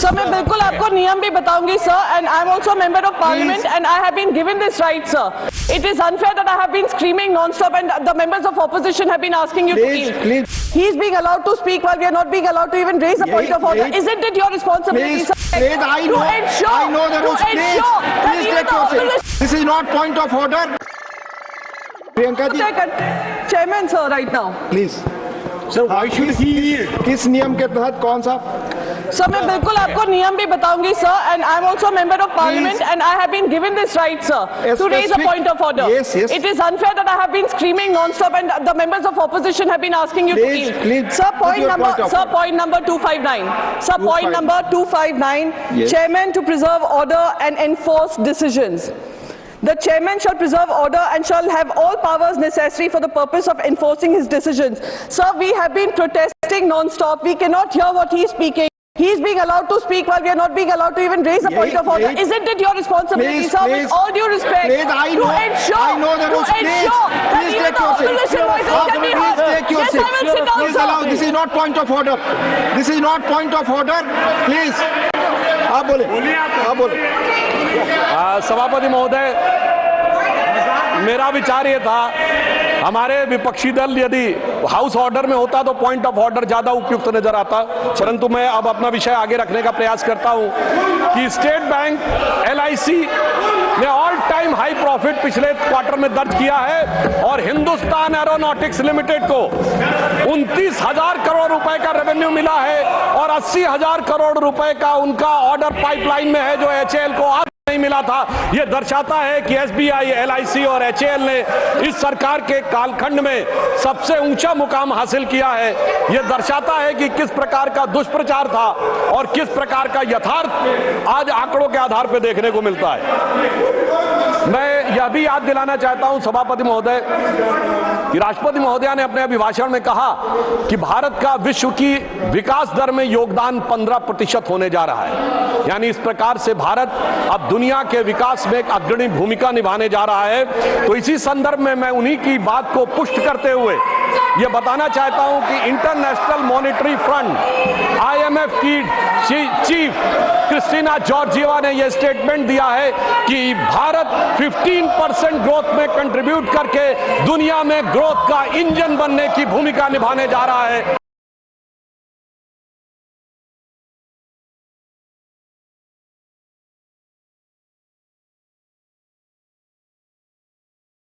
Sir मैं बिल्कुल आपको नियम भी बताऊंगी sir, and I am also member of parliament and I have been given this right sir. It is unfair that I have been screaming non-stop and the members of opposition have been asking you to yield. He is being allowed to speak while we are not being allowed to even raise a point of order. Isn't it your responsibility, sir? Please, I know the rules. Please take your seat. This is not point of order. Priyanka ji. Chairman sir, right now. Please. Sir, why should he yield? किस नियम के तहत कौन सा? Sir मैं बिल्कुल आपको नियम भी बताऊंगी sir, and I am also member of parliament and I have been given this right sir to raise a point of order. It is unfair that I have been screaming non-stop and the members of opposition have been asking you to yield. Sir, point number 259. Sir, point number 259. Chairman to preserve order and enforce decisions. The chairman shall preserve order and shall have all powers necessary for the purpose of enforcing his decisions. Sir, we have been protesting non-stop. We cannot hear what he is speaking. He is being allowed to speak while we are not being allowed to even raise a point of order. Isn't it your responsibility, sir, with all due respect, to ensure that even the opposition voices can be heard? Yes, I will sit down, Please allow. This is not point of order. This is not point of order. Please. आप बोले. सभापति महोदय, मेरा विचार ये था, हमारे विपक्षी दल यदि हाउस ऑर्डर में होता तो पॉइंट ऑफ ऑर्डर ज्यादा उपयुक्त नजर आता, परंतु मैं अब अपना विषय आगे रखने का प्रयास करता हूं कि स्टेट बैंक LIC ने ऑल टाइम हाई प्रॉफिट पिछले क्वार्टर में दर्ज किया है और हिंदुस्तान एरोनॉटिक्स लिमिटेड को 29,000 करोड़ रुपए का रेवेन्यू मिला है और 80,000 करोड़ रुपए का उनका ऑर्डर पाइपलाइन में है जो HAL को नहीं मिला था. यह दर्शाता है कि SBI, LIC और HAL ने इस सरकार के कालखंड में सबसे ऊंचा मुकाम हासिल किया है. यह दर्शाता है कि किस प्रकार का दुष्प्रचार था और किस प्रकार का यथार्थ आज आंकड़ों के आधार पर देखने को मिलता है. मैं यह भी याद दिलाना चाहता हूं सभापति महोदय कि राष्ट्रपति महोदया ने अपने अभिभाषण में कहा कि भारत का विश्व की विकास दर में योगदान 15% होने जा रहा है. यानी इस प्रकार से भारत अब दुनिया के विकास में एक अग्रणी भूमिका निभाने जा रहा है. तो इसी संदर्भ में मैं उन्हीं की बात को पुष्ट करते हुए यह बताना चाहता हूं कि इंटरनेशनल मॉनेटरी फंड IMF की चीफ क्रिस्टीना जॉर्जिएवा ने यह स्टेटमेंट दिया है कि भारत 15% ग्रोथ में कंट्रीब्यूट करके दुनिया में ग्रोथ का इंजन बनने की भूमिका निभाने जा रहा है.